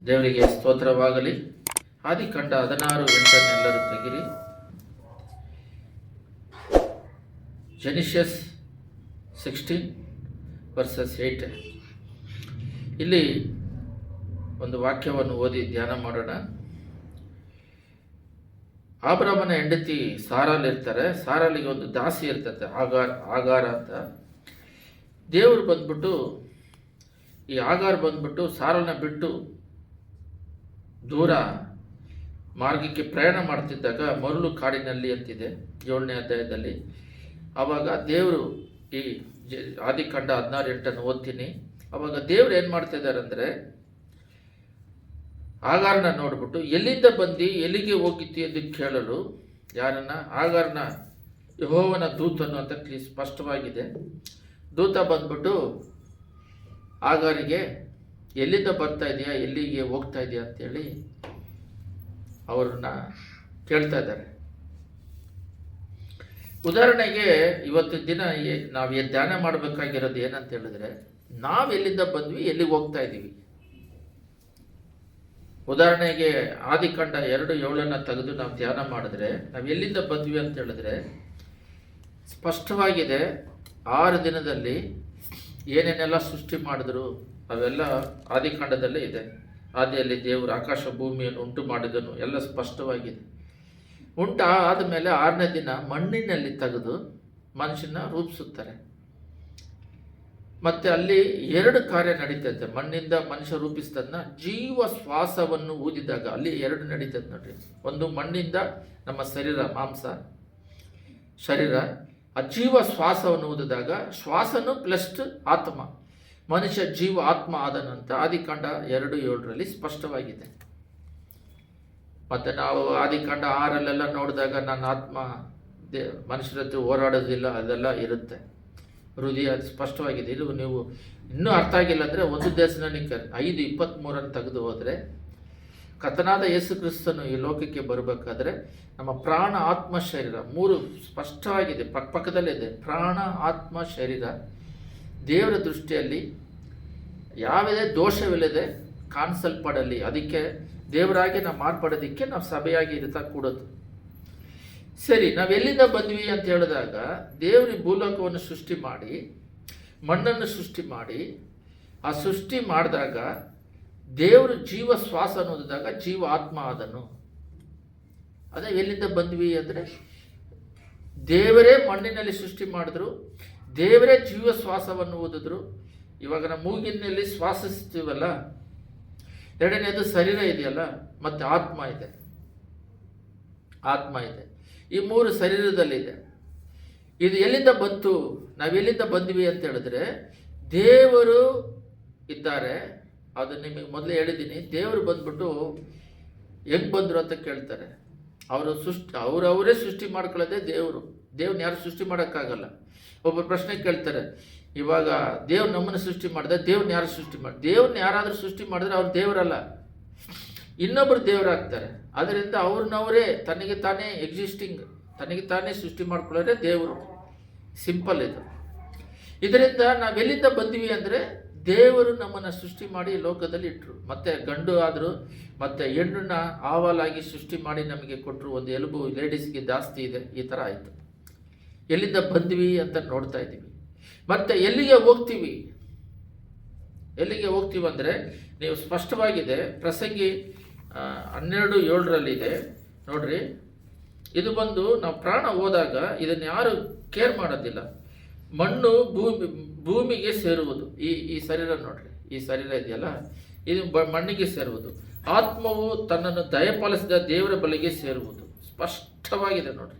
ದೇವರಿಗೆ ಸ್ತೋತ್ರವಾಗಲಿ. ಆದಿಕಾಂಡ 16:8 ಎಲ್ಲರೂ ತೆಗಿರಿ. ಜೆನಿಷಿಯಸ್ 16:8 ಇಲ್ಲಿ ಒಂದು ವಾಕ್ಯವನ್ನು ಓದಿ ಧ್ಯಾನ ಮಾಡೋಣ. ಅಬ್ರಹಾಮನ ಹೆಂಡತಿ ಸಾರಾಲ್ ಇರ್ತಾರೆ. ಸಾರಾಲಿಗೆ ಒಂದು ದಾಸಿ ಇರ್ತದೆ, ಆಗಾರ ಅಂತ. ದೇವರು ಬಂದ್ಬಿಟ್ಟು ಈ ಆಗಾರ್ ಬಂದ್ಬಿಟ್ಟು ಸಾರಲ್ನ ಬಿಟ್ಟು ದೂರ ಮಾರ್ಗಕ್ಕೆ ಪ್ರಯಾಣ ಮಾಡ್ತಿದ್ದಾಗ ಮರಳು ಕಾಡಿನಲ್ಲಿ ಅಂತಿದೆ 7ನೇ ಅಧ್ಯಾಯದಲ್ಲಿ. ಆವಾಗ ದೇವರು ಈ ಆದಿಕಾಂಡ 16:8 ಓದ್ತೀನಿ. ಆವಾಗ ದೇವ್ರು ಏನು ಮಾಡ್ತಾ ಇದ್ದಾರೆ ಅಂದರೆ, ಆಗಾರನ ನೋಡ್ಬಿಟ್ಟು ಎಲ್ಲಿಂದ ಬಂದು ಎಲ್ಲಿಗೆ ಹೋಗಿತ್ತು ಎಂದು ಕೇಳಲು ಯಾರನ್ನ? ಆಗಾರನ ಯೆಹೋವನ ದೂತನು ಅಂತ ಸ್ಪಷ್ಟವಾಗಿದೆ. ದೂತ ಬಂದ್ಬಿಟ್ಟು ಆಗಾರಿಗೆ ಎಲ್ಲಿಂದ ಬರ್ತಾ ಇದೆಯಾ, ಎಲ್ಲಿಗೆ ಹೋಗ್ತಾ ಇದೆಯಾ ಅಂತೇಳಿ ಅವ್ರನ್ನ ಕೇಳ್ತಾ ಇದ್ದಾರೆ. ಉದಾಹರಣೆಗೆ ಇವತ್ತು ದಿನ ನಾವು ಧ್ಯಾನ ಮಾಡಬೇಕಾಗಿರೋದು ಏನಂತ ಹೇಳಿದ್ರೆ, ನಾವು ಎಲ್ಲಿಂದ ಬಂದ್ವಿ, ಎಲ್ಲಿಗೆ ಹೋಗ್ತಾ ಇದ್ದೀವಿ. ಉದಾಹರಣೆಗೆ ಆದಿಕಾಂಡ 2:7 ತೆಗೆದು ನಾವು ಧ್ಯಾನ ಮಾಡಿದ್ರೆ ನಾವು ಎಲ್ಲಿಂದ ಬಂದ್ವಿ ಅಂತ ಹೇಳಿದ್ರೆ ಸ್ಪಷ್ಟವಾಗಿದೆ. 6 ದಿನದಲ್ಲಿ ಏನೇನೆಲ್ಲ ಸೃಷ್ಟಿ ಮಾಡಿದ್ರು ಅವೆಲ್ಲ ಆದಿಕಾಂಡದಲ್ಲೇ ಇದೆ. ಆದಿಯಲ್ಲಿ ದೇವರು ಆಕಾಶ ಭೂಮಿಯನ್ನು ಉಂಟು ಮಾಡಿದನು, ಎಲ್ಲ ಸ್ಪಷ್ಟವಾಗಿದೆ. ಆದಮೇಲೆ 6ನೇ ದಿನ ಮಣ್ಣಿನಲ್ಲಿ ತೆಗೆದು ಮನುಷ್ಯನ ರೂಪಿಸುತ್ತಾರೆ. ಮತ್ತು ಅಲ್ಲಿ 2 ಕಾರ್ಯ ನಡೀತದೆ. ಮಣ್ಣಿಂದ ಮನುಷ್ಯ ರೂಪಿಸ್ತದನ್ನ ಜೀವ ಶ್ವಾಸವನ್ನು ಊದಿದಾಗ ಅಲ್ಲಿ 2 ನಡೀತದೆ ನೋಡ್ರಿ. ಒಂದು ಮಣ್ಣಿಂದ ನಮ್ಮ ಶರೀರ, ಮಾಂಸ ಶರೀರ, ಆ ಜೀವ ಶ್ವಾಸವನ್ನು ಊದಿದಾಗ ಶ್ವಾಸನು ಪ್ಲಸ್ ಆತ್ಮ, ಮನುಷ್ಯ ಜೀವ ಆತ್ಮ ಆದನಂತ ಆದಿಕಾಂಡ 2:7 ಸ್ಪಷ್ಟವಾಗಿದೆ. ಮತ್ತು ನಾವು ಆದಿಕಾಂಡ 6 ನೋಡಿದಾಗ ನನ್ನ ಆತ್ಮ ಮನುಷ್ಯರ ಹತ್ರ ಹೋರಾಡೋದಿಲ್ಲ, ಅದೆಲ್ಲ ಇರುತ್ತೆ. ಹೃದಯ ಅದು ಸ್ಪಷ್ಟವಾಗಿದೆ. ಇದು ನೀವು ಇನ್ನೂ ಅರ್ಥ ಆಗಿಲ್ಲ ಅಂದರೆ 1 ಥೆಸಲೋನಿಕ 5:23 ತೆಗೆದು ಹೋದರೆ, ಕರ್ತನಾದ ಯೇಸು ಕ್ರಿಸ್ತನು ಈ ಲೋಕಕ್ಕೆ ಬರಬೇಕಾದ್ರೆ ನಮ್ಮ ಪ್ರಾಣ, ಆತ್ಮ, ಶರೀರ 3 ಸ್ಪಷ್ಟವಾಗಿದೆ, ಪಕ್ಕದಲ್ಲಿದೆ. ಪ್ರಾಣ, ಆತ್ಮ, ಶರೀರ ದೇವರ ದೃಷ್ಟಿಯಲ್ಲಿ ಯಾವುದೇ ದೋಷವಿಲ್ಲದೆ ಕಾಣಿಸಲ್ಪಡಲಿ. ಅದಕ್ಕೆ ದೇವರಾಗಿ ನಾವು ಮಾರ್ಪಡೋದಕ್ಕೆ ನಾವು ಸಭೆಯಾಗಿ ಇರ್ತಾ ಕೂಡೋದು. ಸರಿ, ನಾವು ಎಲ್ಲಿಂದ ಬಂದ್ವಿ ಅಂತ ಹೇಳಿದಾಗ, ದೇವರು ಭೂಲೋಕವನ್ನು ಸೃಷ್ಟಿ ಮಾಡಿ ಮಣ್ಣನ್ನು ಸೃಷ್ಟಿ ಮಾಡಿ, ಆ ಸೃಷ್ಟಿ ಮಾಡಿದಾಗ ದೇವರು ಜೀವ ಶ್ವಾಸ ಅನ್ನೋದಾಗ ಜೀವ ಆತ್ಮ ಆದನು. ಅದೇ ಎಲ್ಲಿಂದ ಬಂದ್ವಿ ಅಂದರೆ, ದೇವರೇ ಮಣ್ಣಿನಲ್ಲಿ ಸೃಷ್ಟಿ ಮಾಡಿದ್ರು, ದೇವರೇ ಜೀವ ಶ್ವಾಸವನ್ನು ಊದಿದ್ರು. ಇವಾಗ ನಮ್ಮ ಮೂಗಿನಲ್ಲಿ ಶ್ವಾಸಿಸ್ತೀವಲ್ಲ, 2ನೇದು ಶರೀರ ಇದೆಯಲ್ಲ, ಮತ್ತು ಆತ್ಮ ಇದೆ. ಈ 3 ಶರೀರದಲ್ಲಿದೆ. ಇದು ಎಲ್ಲಿಂದ ಬಂತು, ನಾವೆಲ್ಲಿಂದ ಬಂದ್ವಿ ಅಂತ ಹೇಳಿದ್ರೆ, ದೇವರು ಇದ್ದಾರೆ. ಅದು ನಿಮಗೆ ಮೊದಲೇ ಹೇಳಿದ್ದೀನಿ. ದೇವರು ಬಂದ್ಬಿಟ್ಟು ಹೆಂಗೆ ಬಂದರು ಅಂತ ಕೇಳ್ತಾರೆ. ಅವರವರೇ ಸೃಷ್ಟಿ ಮಾಡ್ಕೊಳ್ಳೋದೇ ದೇವರು. ದೇವ್ರನ್ನ ಯಾರು ಸೃಷ್ಟಿ ಮಾಡೋಕ್ಕಾಗಲ್ಲ. ಒಬ್ಬರು ಪ್ರಶ್ನೆ ಕೇಳ್ತಾರೆ, ಇವಾಗ ದೇವ್ರು ನಮ್ಮನ್ನು ಸೃಷ್ಟಿ ಮಾಡಿದೆ, ದೇವ್ರನ್ನ ಯಾರು ಸೃಷ್ಟಿ ಮಾಡಿ? ದೇವ್ರನ್ನ ಯಾರಾದರೂ ಸೃಷ್ಟಿ ಮಾಡಿದ್ರೆ ಅವ್ರು ದೇವರಲ್ಲ, ಇನ್ನೊಬ್ಬರು ದೇವರಾಗ್ತಾರೆ. ಅದರಿಂದ ಅವ್ರನ್ನವರೇ ತನಗೆ ತಾನೇ ಸೃಷ್ಟಿ ಮಾಡ್ಕೊಳ್ಳೋರೆ ದೇವರು. ಸಿಂಪಲ್ ಇದು. ಇದರಿಂದ ನಾವೆಲ್ಲಿಂದ ಬಂದ್ವಿ ಅಂದರೆ, ದೇವರು ನಮ್ಮನ್ನು ಸೃಷ್ಟಿ ಮಾಡಿ ಲೋಕದಲ್ಲಿ ಇಟ್ಟರು. ಮತ್ತು ಗಂಡು ಆದರು, ಮತ್ತು ಹೆಣ್ಣನ್ನ ಆವಾಲಾಗಿ ಸೃಷ್ಟಿ ಮಾಡಿ ನಮಗೆ ಕೊಟ್ಟರು. ಒಂದು ಎಲುಬು ಲೇಡೀಸ್ಗೆ ಜಾಸ್ತಿ ಇದೆ. ಈ ಥರ ಆಯಿತು. ಎಲ್ಲಿಂದ ಬಂದ್ವಿ ಅಂತ ನೋಡ್ತಾ ಇದ್ದೀವಿ. ಮತ್ತು ಎಲ್ಲಿಗೆ ಹೋಗ್ತೀವಿ ಅಂದರೆ, ನೀವು ಸ್ಪಷ್ಟವಾಗಿದೆ. ಪ್ರಸಂಗಿ 12:7 ನೋಡ್ರಿ. ಇದು ಬಂದು ನಾವು ಪ್ರಾಣ ಹೋದಾಗ ಇದನ್ನು ಯಾರು ಕೇರ್ ಮಾಡೋದಿಲ್ಲ. ಮಣ್ಣು ಭೂಮಿಗೆ ಸೇರುವುದು. ಈ ಶರೀರ ನೋಡ್ರಿ, ಈ ಶರೀರ ಇದೆಯಲ್ಲ, ಇದು ಮಣ್ಣಿಗೆ ಸೇರುವುದು. ಆತ್ಮವು ತನ್ನನ್ನು ದಯಪಾಲಿಸಿದ ದೇವರ ಬಳಿಗೆ ಸೇರುವುದು. ಸ್ಪಷ್ಟವಾಗಿದೆ ನೋಡ್ರಿ.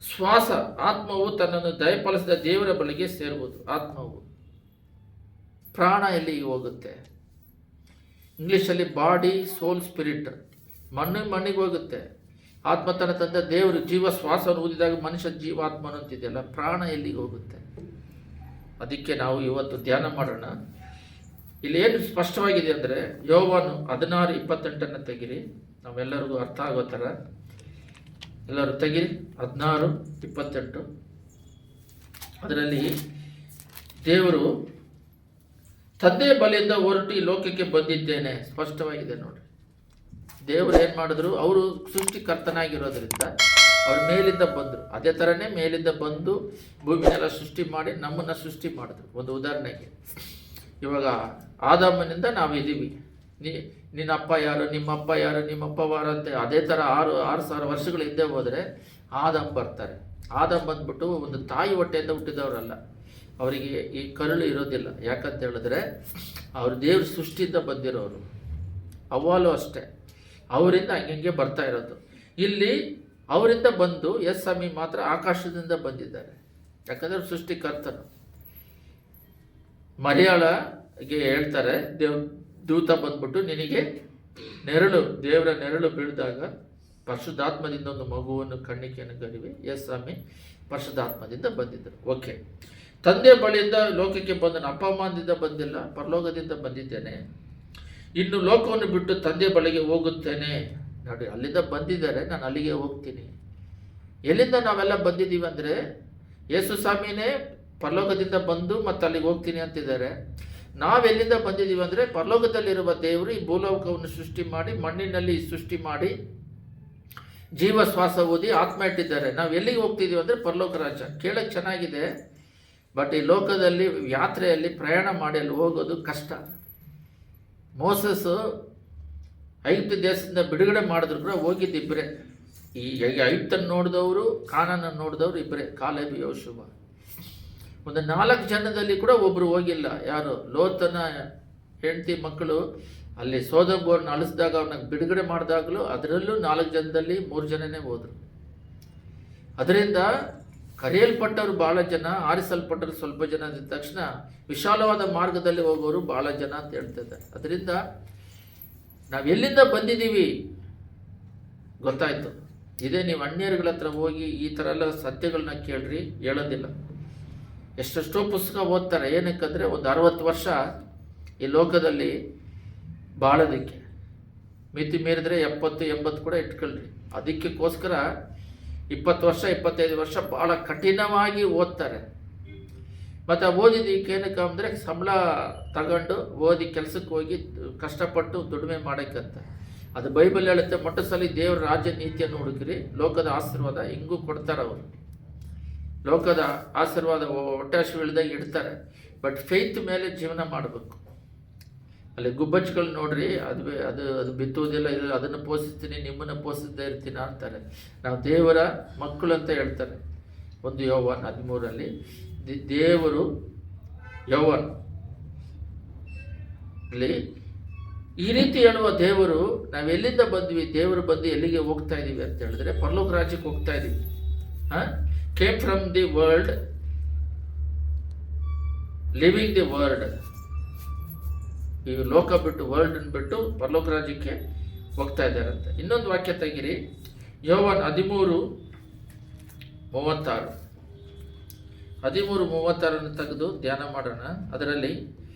ಶ್ವಾಸ, ಆತ್ಮವು ತನ್ನನ್ನು ದಯಪಾಲಿಸಿದ ದೇವರ ಬಳಿಗೆ ಸೇರುವುದು. ಆತ್ಮವು, ಪ್ರಾಣ ಎಲ್ಲಿಗೆ ಹೋಗುತ್ತೆ? ಇಂಗ್ಲೀಷಲ್ಲಿ ಬಾಡಿ, ಸೋಲ್, ಸ್ಪಿರಿಟ್. ಮಣ್ಣಿಗೆ ಹೋಗುತ್ತೆ. ಆತ್ಮ ತನ್ನ ತಂದ ದೇವರು ಜೀವ ಶ್ವಾಸವನ್ನು ಊದಿದಾಗ ಮನುಷ್ಯ ಜೀವಾತ್ಮನು ಅಂತಿದೆಯಲ್ಲ, ಪ್ರಾಣ ಎಲ್ಲಿಗೆ ಹೋಗುತ್ತೆ? ಅದಕ್ಕೆ ನಾವು ಇವತ್ತು ಧ್ಯಾನ ಮಾಡೋಣ. ಇಲ್ಲಿ ಏನು ಸ್ಪಷ್ಟವಾಗಿದೆ ಅಂದರೆ, ಯೋವಾನು 16:28 ತೆಗಿರಿ. ನಾವೆಲ್ಲರಿಗೂ ಅರ್ಥ ಆಗೋ ಥರ ಎಲ್ಲರೂ ತೆಗಿರಿ. 16:28 ಅದರಲ್ಲಿ ದೇವರು ತಂದೆಯ ಬಳಿಯಿಂದ ಹೊರಟು ಈ ಲೋಕಕ್ಕೆ ಬಂದಿದ್ದೇನೆ. ಸ್ಪಷ್ಟವಾಗಿದೆ ನೋಡಿ. ದೇವರು ಏನು ಮಾಡಿದ್ರು, ಅವರು ಸೃಷ್ಟಿಕರ್ತನಾಗಿರೋದ್ರಿಂದ ಅವ್ರ ಮೇಲಿಂದ ಬಂದರು. ಅದೇ ಥರನೇ ಮೇಲಿಂದ ಬಂದು ಭೂಮಿನೆಲ್ಲ ಸೃಷ್ಟಿ ಮಾಡಿ ನಮ್ಮನ್ನು ಸೃಷ್ಟಿ ಮಾಡಿದ್ರು. ಒಂದು ಉದಾಹರಣೆಗೆ, ಇವಾಗ ಆದಾಮನಿಂದ ನಾವಿದ್ದೀವಿ. ನಿನ್ನ ಅಪ್ಪ ಯಾರು, ನಿಮ್ಮಪ್ಪ ಯಾರು, ನಿಮ್ಮಪ್ಪ ಯಾರು ಅಂತ ಅದೇ ಥರ 6,000 ವರ್ಷಗಳ ಹಿಂದೆ ಹೋದರೆ ಆದಮ್ ಬರ್ತಾರೆ. ಆದಮ್ ಬಂದ್ಬಿಟ್ಟು ಒಂದು ತಾಯಿ ಹೊಟ್ಟೆಯಿಂದ ಹುಟ್ಟಿದವರಲ್ಲ. ಅವರಿಗೆ ಈ ಕರುಳು ಇರೋದಿಲ್ಲ. ಯಾಕಂತ ಹೇಳಿದ್ರೆ ಅವರು ದೇವ್ರ ಸೃಷ್ಟಿಯಿಂದ ಬಂದಿರೋರು. ಅವ್ವಾಲು ಅಷ್ಟೇ, ಅವರಿಂದ ಹಂಗೆ ಬರ್ತಾ ಇರೋದು. ಇಲ್ಲಿ ಅವರಿಂದ ಬಂದು ಸ್ವಾಮಿ ಮಾತ್ರ ಆಕಾಶದಿಂದ ಬಂದಿದ್ದಾರೆ. ಯಾಕಂದರೆ ಸೃಷ್ಟಿಕರ್ತನು. ಮರಿಯಾಳಗೆ ಹೇಳ್ತಾರೆ, ದೂತ ಬಂದ್ಬಿಟ್ಟು ನಿನಗೆ ದೇವರ ನೆರಳು ಬೀಳಿದಾಗ ಪರಿಶುದ್ಧಾತ್ಮದಿಂದ ಒಂದು ಮಗುವನ್ನು ಕಣ್ಣಿಕೆಯನ್ನು ಗರಿವೆ. ಸ್ವಾಮಿ ಪರಿಶುದ್ಧಾತ್ಮದಿಂದ ಬಂದಿದ್ದರು. ಓಕೆ, ತಂದೆ ಬಳಿಯಿಂದ ಲೋಕಕ್ಕೆ ಬಂದನು. ಅಪ್ಪ ಅಮ್ಮದಿಂದ ಬಂದಿಲ್ಲ, ಪರಲೋಕದಿಂದ ಬಂದಿದ್ದೇನೆ. ಇನ್ನು ಲೋಕವನ್ನು ಬಿಟ್ಟು ತಂದೆ ಬಳಿಗೆ ಹೋಗುತ್ತೇನೆ. ನೋಡಿ, ಅಲ್ಲಿಂದ ಬಂದಿದ್ದಾರೆ, ನಾನು ಅಲ್ಲಿಗೆ ಹೋಗ್ತೀನಿ. ಎಲ್ಲಿಂದ ನಾವೆಲ್ಲ ಬಂದಿದ್ದೀವಿ ಅಂದರೆ ಯೇಸು ಸ್ವಾಮಿನೇ ಪರಲೋಕದಿಂದ ಬಂದು ಮತ್ತು ಅಲ್ಲಿಗೆ ಹೋಗ್ತೀನಿ ಅಂತಿದ್ದಾರೆ. ನಾವೆಲ್ಲಿಂದ ಬಂದಿದ್ದೀವಿ ಅಂದರೆ ಪರಲೋಕದಲ್ಲಿರುವ ದೇವರು ಈ ಭೂಲೋಕವನ್ನು ಸೃಷ್ಟಿ ಮಾಡಿ ಮಣ್ಣಿನಲ್ಲಿ ಸೃಷ್ಟಿ ಮಾಡಿ ಜೀವ ಶ್ವಾಸ ಓದಿ ಆತ್ಮ ಇಟ್ಟಿದ್ದಾರೆ. ನಾವು ಎಲ್ಲಿಗೆ ಹೋಗ್ತಿದ್ದೀವಿ ಅಂದರೆ ಪರಲೋಕ ರಾಜ್ಯ. ಕೇಳಕ್ಕೆ ಚೆನ್ನಾಗಿದೆ, ಬಟ್ ಈ ಲೋಕದಲ್ಲಿ ಯಾತ್ರೆಯಲ್ಲಿ ಪ್ರಯಾಣ ಮಾಡಿ ಅಲ್ಲಿ ಹೋಗೋದು ಕಷ್ಟ. ಮೋಸಸ್ ಐಗುಪ್ತ ದೇಶದಿಂದ ಬಿಡುಗಡೆ ಮಾಡಿದ್ರು ಕೂಡ ಹೋಗಿದ್ದಿಬ್ಬರೇ. ಈ ಐಗುಪ್ತನ್ನು ನೋಡಿದವರು, ಕಾನಾನನ್ನು ನೋಡಿದವರು ಇಬ್ಬರೇ, ಕಾಲೇಬ್ ಯೋಶುವ. ಒಂದು 4 ಜನದಲ್ಲಿ ಕೂಡ ಒಬ್ಬರು ಹೋಗಿಲ್ಲ. ಯಾರು? ಲೋತನ ಹೆಂಡತಿ ಮಕ್ಕಳು ಅಲ್ಲಿ ಸೋದೋಮನ್ನು ಅಳಿಸಿದಾಗ ಅವ್ರನ್ನ ಬಿಡುಗಡೆ ಮಾಡಿದಾಗಲೂ ಅದರಲ್ಲೂ 4 ಜನದಲ್ಲಿ 3 ಜನನೇ ಹೋದರು. ಅದರಿಂದ ಕರೆಯಲ್ಪಟ್ಟವರು ಭಾಳ ಜನ, ಆರಿಸಲ್ಪಟ್ಟರು ಸ್ವಲ್ಪ ಜನ ಅಂದ ತಕ್ಷಣ ವಿಶಾಲವಾದ ಮಾರ್ಗದಲ್ಲಿ ಹೋಗೋರು ಭಾಳ ಜನ ಅಂತ ಹೇಳ್ತಿದ್ದಾರೆ. ಅದರಿಂದ ನಾವು ಎಲ್ಲಿಂದ ಬಂದಿದ್ದೀವಿ ಗೊತ್ತಾಯಿತು. ಇದೇ ನೀವು ಅನ್ಯರುಗಳ ಹತ್ರ ಹೋಗಿ ಈ ಥರ ಎಲ್ಲ ಸತ್ಯಗಳನ್ನ ಕೇಳ್ರಿ, ಹೇಳೋದಿಲ್ಲ. ಎಷ್ಟೆಷ್ಟೋ ಪುಸ್ತಕ ಓದ್ತಾರೆ. ಏನಕ್ಕಂದರೆ ಒಂದು 60 ವರ್ಷ ಈ ಲೋಕದಲ್ಲಿ ಬಾಳೋದಕ್ಕೆ, ಮಿತಿ ಮೀರಿದ್ರೆ 70-80 ಕೂಡ ಇಟ್ಕೊಳ್ರಿ. ಅದಕ್ಕೋಸ್ಕರ 20 ವರ್ಷ 25 ವರ್ಷ ಭಾಳ ಕಠಿಣವಾಗಿ ಓದ್ತಾರೆ. ಮತ್ತು ಓದಿದ್ದಕ್ಕೆ ಏನಕ್ಕೆ ಅಂದರೆ ಸಂಬಳ ತಗೊಂಡು ಓದಿ ಕೆಲಸಕ್ಕೆ ಹೋಗಿ ಕಷ್ಟಪಟ್ಟು ದುಡಿಮೆ ಮಾಡೋಕ್ಕಂತ. ಅದು ಬೈಬಲ್ ಹೇಳುತ್ತೆ, ಮೊಟ್ಟ ಸಲ ದೇವರ ರಾಜ್ಯ ನೀತಿಯನ್ನು ಹುಡುಕ್ರಿ, ಲೋಕದ ಆಶೀರ್ವಾದ ಹಿಂಗೂ ಕೊಡ್ತಾರೆ. ಅವರು ಲೋಕದ ಆಶೀರ್ವಾದ ಹೊಟ್ಟೆ ಹಸಿವಿಲ್ದಾಗ ಇಡ್ತಾರೆ. ಬಟ್ ಫೇತ್ ಮೇಲೆ ಜೀವನ ಮಾಡಬೇಕು. ಅಲ್ಲಿ ಗುಬ್ಬಚ್ಗಳು ನೋಡ್ರಿ, ಅದು ಬಿತ್ತುವುದಿಲ್ಲ, ಇದು ಅದನ್ನು ಪೋಷಿಸ್ತೀನಿ, ನಿಮ್ಮನ್ನು ಪೋಷಿಸದೇ ಇರ್ತೀನಿ ಅಂತಾರೆ. ನಾವು ದೇವರ ಮಕ್ಕಳು ಅಂತ ಹೇಳ್ತಾರೆ. 1 ಯೋಹಾನ 13 ದೇವರು ಯೋಹಾನ ಅಲ್ಲಿ ಈ ರೀತಿ ಹೇಳುವ ದೇವರು, ನಾವೆಲ್ಲಿಂದ ಬಂದ್ವಿ, ದೇವರು ಬಂದು ಎಲ್ಲಿಗೆ ಹೋಗ್ತಾ ಇದ್ದೀವಿ ಅಂತ ಹೇಳಿದ್ರೆ ಪರಲೋಕ ರಾಜ್ಯಕ್ಕೆ ಹೋಗ್ತಾ ಇದ್ದೀವಿ. Came from the world, living the world. ಈ ಲೋಕ ಬಿಟ್ಟು, ವರ್ಲ್ಡ್ ಬಿಟ್ಟು ಪರಲೋಕ ರಾಜ್ಯಕ್ಕೆ ಹೋಗ್ತಾ ಇದ್ದಾರಂತೆ. ಇನ್ನೊಂದು ವಾಕ್ಯ ತೆಗಿರಿ, ಯೋಹಾನ 13:36 ತೆಗೆದು ಧ್ಯಾನ ಮಾಡೋಣ. ಅದರಲ್ಲಿ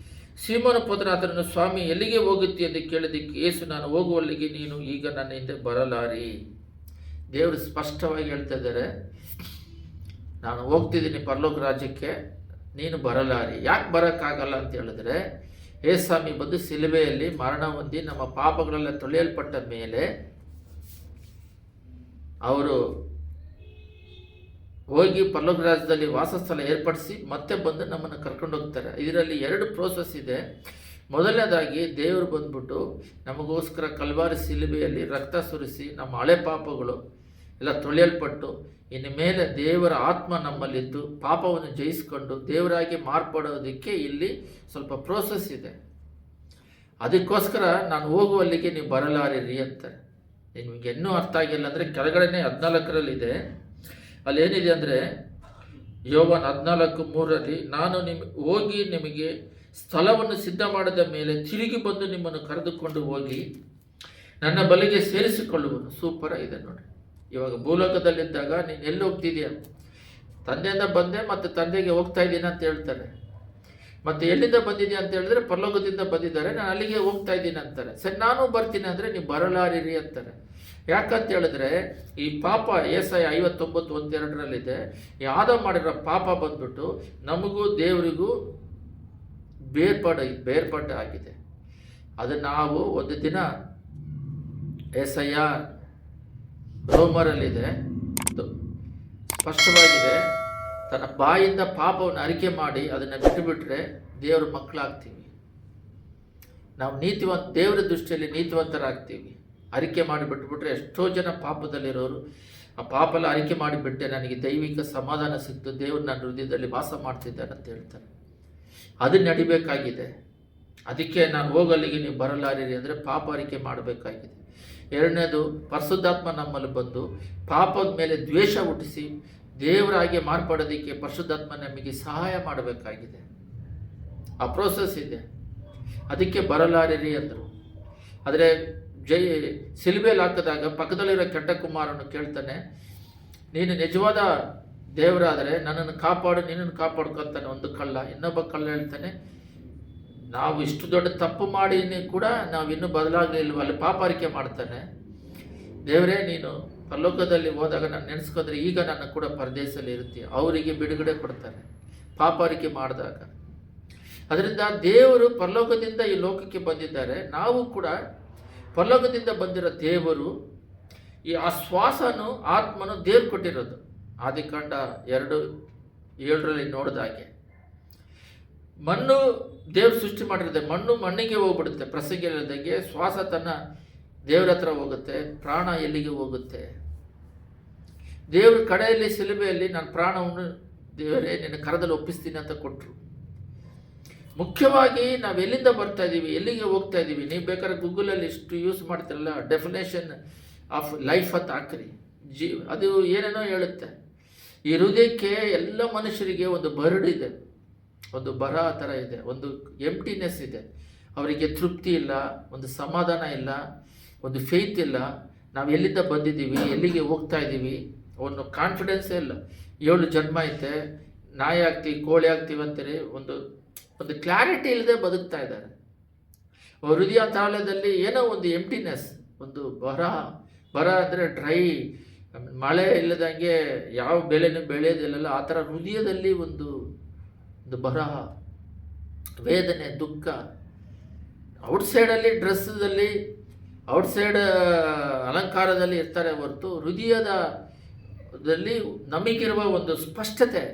ಸೀಮೋನ ಪುತ್ರನಾದನು, ಸ್ವಾಮಿ ಎಲ್ಲಿಗೆ ಹೋಗುತ್ತೆ ಎಂದು ಕೇಳಿದ್ದಕ್ಕೆ ಯೇಸು, ನಾನು ಹೋಗುವಲ್ಲಿಗೆ ನೀನು ಈಗ ನನ್ನ ಹಿಂದೆ ಬರಲಾರಿ. ದೇವರು ಸ್ಪಷ್ಟವಾಗಿ ಹೇಳ್ತಾ ಇದ್ದಾರೆ, ನಾನು ಹೋಗ್ತಿದ್ದೀನಿ ಪರಲೋಕ ರಾಜ್ಯಕ್ಕೆ, ನೀನು ಬರಲಾರಿ. ಯಾಕೆ ಬರೋಕ್ಕಾಗಲ್ಲ ಅಂತ ಹೇಳಿದ್ರೆ, ಸ್ವಾಮಿ ಬಂದು ಶಿಲುಬೆಯಲ್ಲಿ ಮರಣ ಹೊಂದಿ ನಮ್ಮ ಪಾಪಗಳೆಲ್ಲ ತೊಳೆಯಲ್ಪಟ್ಟ ಮೇಲೆ ಅವರು ಹೋಗಿ ಪರಲೋಕ ರಾಜ್ಯದಲ್ಲಿ ವಾಸಸ್ಥಳ ಏರ್ಪಡಿಸಿ ಮತ್ತೆ ಬಂದು ನಮ್ಮನ್ನು ಕರ್ಕೊಂಡು ಹೋಗ್ತಾರೆ. ಇದರಲ್ಲಿ 2 ಪ್ರೋಸೆಸ್ ಇದೆ. ಮೊದಲನೇದಾಗಿ ದೇವರು ಬಂದ್ಬಿಟ್ಟು ನಮಗೋಸ್ಕರ ಕಲ್ವಾರಿ ಶಿಲುಬೆಯಲ್ಲಿ ರಕ್ತ ಸುರಿಸಿ ನಮ್ಮ ಹಳೆ ಪಾಪಗಳು ಎಲ್ಲ ತೊಳೆಯಲ್ಪಟ್ಟು ಇನ್ನು ಮೇಲೆ ದೇವರ ಆತ್ಮ ನಮ್ಮಲ್ಲಿದ್ದು ಪಾಪವನ್ನು ಜಯಿಸ್ಕೊಂಡು ದೇವರಾಗಿ ಮಾರ್ಪಡೋದಕ್ಕೆ ಇಲ್ಲಿ ಸ್ವಲ್ಪ ಪ್ರೋಸೆಸ್ ಇದೆ. ಅದಕ್ಕೋಸ್ಕರ ನಾನು ಹೋಗುವಲ್ಲಿಗೆ ನೀವು ಬರಲಾರಿರಿ ಅಂತಾರೆ. ನಿಮಗೆ ಇನ್ನೂ ಅರ್ಥ ಆಗಿಲ್ಲ ಅಂದರೆ ಕೆಳಗಡೆನೇ 14 ಅಲ್ಲಿ ಏನಿದೆ ಅಂದರೆ, ಯೋಹಾನ 14:3 ನಾನು ಹೋಗಿ ನಿಮಗೆ ಸ್ಥಳವನ್ನು ಸಿದ್ಧ ಮಾಡಿದ ಮೇಲೆ ತಿರುಗಿ ಬಂದು ನಿಮ್ಮನ್ನು ಕರೆದುಕೊಂಡು ಹೋಗಿ ನನ್ನ ಬಳಿಗೆ ಸೇರಿಸಿಕೊಳ್ಳುವನು. ಸೂಪರ್ ಇದೆ ನೋಡಿ. ಇವಾಗ ಭೂಲೋಕದಲ್ಲಿದ್ದಾಗ ನೀನು ಎಲ್ಲಿ ಹೋಗ್ತಿದೀಯ? ತಂದೆಯಿಂದ ಬಂದೆ ಮತ್ತು ತಂದೆಗೆ ಹೋಗ್ತಾ ಇದ್ದೀನಿ ಅಂತ ಹೇಳ್ತಾರೆ. ಮತ್ತು ಎಲ್ಲಿಂದ ಬಂದಿದ್ಯಾ ಅಂತ ಹೇಳಿದ್ರೆ ಪರಲೋಕದಿಂದ ಬಂದಿದ್ದಾರೆ, ನಾನು ಅಲ್ಲಿಗೆ ಹೋಗ್ತಾ ಇದ್ದೀನಿ ಅಂತಾರೆ. ಸರಿ, ನಾನು ಬರ್ತೀನಿ ಅಂದರೆ ನೀವು ಬರಲಾರಿರಿ ಅಂತಾರೆ. ಯಾಕಂತ ಹೇಳಿದ್ರೆ ಈ ಪಾಪ ಏಸಾಯ 59:1-2 ಈ ಆದಾಮ ಮಾಡಿರೋ ಪಾಪ ಬಂದ್ಬಿಟ್ಟು ನಮಗೂ ದೇವರಿಗೂ ಬೇರ್ಪಟ್ಟ ಆಗಿದೆ. ಅದು ನಾವು ಒಂದು ದಿನ ಎಸಯ್ಯ ರೋಮರಲ್ಲಿದೆ, ಸ್ಪಷ್ಟವಾಗಿದೆ, ತನ್ನ ಬಾಯಿಂದ ಪಾಪವನ್ನು ಅರಿಕೆ ಮಾಡಿ ಅದನ್ನು ಬಿಟ್ಟುಬಿಟ್ರೆ ದೇವರ ಮಕ್ಕಳಾಗ್ತೀವಿ. ನಾವು ದೇವರ ದೃಷ್ಟಿಯಲ್ಲಿ ನೀತಿವಂತರಾಗ್ತೀವಿ. ಅರಿಕೆ ಮಾಡಿ ಬಿಟ್ಟುಬಿಟ್ರೆ ಎಷ್ಟೋ ಜನ ಪಾಪದಲ್ಲಿರೋರು ಆ ಪಾಪಲ್ಲ ಅರಿಕೆ ಮಾಡಿಬಿಟ್ಟೆ ನನಗೆ ದೈವಿಕ ಸಮಾಧಾನ ಸಿಕ್ತು, ದೇವರು ನನ್ನ ಹೃದಯದಲ್ಲಿ ವಾಸ ಮಾಡ್ತಿದ್ದಾನೆ ಅಂತ ಹೇಳ್ತಾರೆ. ಅದು ನಡಿಬೇಕಾಗಿದೆ. ಅದಕ್ಕೆ ನಾನು ಹೋಗಲ್ಲಿಗೆ ನೀವು ಬರಲಾರಿರಿ ಅಂದರೆ ಪಾಪ ಅರಿಕೆ ಮಾಡಬೇಕಾಗಿದೆ. ಎರಡನೇದು, ಪರಿಶುದ್ಧಾತ್ಮ ನಮ್ಮಲ್ಲಿ ಬಂದು ಪಾಪದ ಮೇಲೆ ದ್ವೇಷ ಹುಟ್ಟಿಸಿ ದೇವರಾಗಿ ಮಾರ್ಪಡೋದಕ್ಕೆ ಪರಿಶುದ್ಧಾತ್ಮ ನಮಗೆ ಸಹಾಯ ಮಾಡಬೇಕಾಗಿದೆ. ಆ ಪ್ರೋಸೆಸ್ ಇದೆ. ಅದಕ್ಕೆ ಬರಲಾರಿರಿ ಅಂದರು. ಆದರೆ ಸಿಲುಬೆಯಲ್ಲಿ ಹಾಕಿದಾಗ ಪಕ್ಕದಲ್ಲಿರೋ ಕೆಟ್ಟ ಕುಮಾರನು ಕೇಳ್ತಾನೆ, ನೀನು ನಿಜವಾದ ದೇವರಾದರೆ ನನ್ನನ್ನು ಕಾಪಾಡು, ನಿನ್ನನ್ನು ಕಾಪಾಡ್ಕೊತಾನೆ ಒಂದು ಕಳ್ಳ. ಇನ್ನೊಬ್ಬ ಕಳ್ಳ ಹೇಳ್ತಾನೆ, ನಾವು ಇಷ್ಟು ದೊಡ್ಡ ತಪ್ಪು ಮಾಡಿ ಕೂಡ ನಾವು ಇನ್ನೂ ಬದಲಾಗಲಿಲ್ವ, ಅಲ್ಲಿ ಪಾಪಾರಿಕೆ ಮಾಡ್ತಾನೆ. ದೇವರೇ, ನೀನು ಪರಲೋಕದಲ್ಲಿ ಹೋದಾಗ ನಾನು ನೆನೆಸ್ಕೊಂಡ್ರೆ ಈಗ ನನ್ನ ಕೂಡ ಪರದೇಶದಲ್ಲಿ ಇರ್ತೀಯ. ಅವರಿಗೆ ಬಿಡುಗಡೆ ಕೊಡ್ತಾರೆ ಪಾಪಾರಿಕೆ ಮಾಡಿದಾಗ. ಅದರಿಂದ ದೇವರು ಪರಲೋಕದಿಂದ ಈ ಲೋಕಕ್ಕೆ ಬಂದಿದ್ದಾರೆ. ನಾವು ಕೂಡ ಪರಲೋಕದಿಂದ ಬಂದಿರೋ ದೇವರು, ಈ ಆಶ್ವಾಸನು ಆತ್ಮನು ದೇವ್ರು ಕೊಟ್ಟಿರೋದು. ಆದಿಕಾಂಡ 2:7 ನೋಡಿದಾಗೆ ಮಣ್ಣು ದೇವ್ರು ಸೃಷ್ಟಿ ಮಾಡಿರುತ್ತೆ, ಮಣ್ಣು ಮಣ್ಣಿಗೆ ಹೋಗ್ಬಿಡುತ್ತೆ. ಪ್ರಸಂಗ ಹೇಳಿದಾಗೆ ಶ್ವಾಸ ತನ್ನ ದೇವ್ರ ಹತ್ರ ಹೋಗುತ್ತೆ, ಪ್ರಾಣ ಎಲ್ಲಿಗೆ ಹೋಗುತ್ತೆ. ದೇವ್ರ ಕಡೆಯಲ್ಲಿ ಸಿಲುಬೆಯಲ್ಲಿ ನಾನು ಪ್ರಾಣವನ್ನು ದೇವರೇ ನಿನ್ನ ಕರದಲ್ಲಿ ಒಪ್ಪಿಸ್ತೀನಿ ಅಂತ ಕೊಟ್ಟರು. ಮುಖ್ಯವಾಗಿ ನಾವು ಎಲ್ಲಿಂದ ಬರ್ತಾ ಇದ್ದೀವಿ, ಎಲ್ಲಿಗೆ ಹೋಗ್ತಾ ಇದ್ದೀವಿ. ನೀವು ಬೇಕಾದ್ರೆ ಗೂಗಲಲ್ಲಿ ಇಷ್ಟು ಯೂಸ್ ಮಾಡ್ತಿರಲ್ಲ, ಡೆಫಿನೇಷನ್ ಆಫ್ ಲೈಫ್ ಅಂತ ಹಾಕ್ರಿ, ಅದು ಏನೇನೋ ಹೇಳುತ್ತೆ. ಈ ಹೃದಯಕ್ಕೆ ಎಲ್ಲ ಮನುಷ್ಯರಿಗೆ ಒಂದು ಬರಡಿದೆ, ಒಂದು ಬರ ಥರ ಇದೆ, ಒಂದು ಎಂಪ್ಟಿನೆಸ್ ಇದೆ. ಅವರಿಗೆ ತೃಪ್ತಿ ಇಲ್ಲ, ಒಂದು ಸಮಾಧಾನ ಇಲ್ಲ, ಒಂದು ಫೇತ್ ಇಲ್ಲ. ನಾವು ಎಲ್ಲಿಂದ ಬಂದಿದ್ದೀವಿ, ಎಲ್ಲಿಗೆ ಹೋಗ್ತಾ ಇದ್ದೀವಿ, ಒಂದು ಕಾನ್ಫಿಡೆನ್ಸೇ ಇಲ್ಲ. 7 ಜನ್ಮ ಐತೆ, ನಾಯಿ ಆಗ್ತೀವಿ, ಕೋಳಿ ಆಗ್ತೀವಿ ಅಂತೀರಿ, ಒಂದು ಕ್ಲಾರಿಟಿ ಇಲ್ಲದೆ ಬದುಕ್ತಾ ಇದ್ದಾರೆ. ಹೃದಯ ತಾಳದಲ್ಲಿ ಏನೋ ಒಂದು ಎಂಪ್ಟಿನೆಸ್, ಒಂದು ಬರ ಅಂದರೆ ಡ್ರೈ, ಮಳೆ ಇಲ್ಲದಂಗೆ ಯಾವ ಬೆಳೆನೂ ಬೆಳೆಯೋದಿಲ್ಲ. ಆ ಥರ ಹೃದಯದಲ್ಲಿ ಒಂದು ಬರಹ, ವೇದನೆ, ದುಃಖ. ಔಟ್ಸೈಡಲ್ಲಿ ಡ್ರೆಸ್ಸಲ್ಲಿ, ಔಟ್ಸೈಡ್ ಅಲಂಕಾರದಲ್ಲಿ ಇರ್ತಾರೆ ಹೊರತು ಹೃದಯದಲ್ಲಿ ನಮಗಿರುವ ಒಂದು ಸ್ಪಷ್ಟತೆ,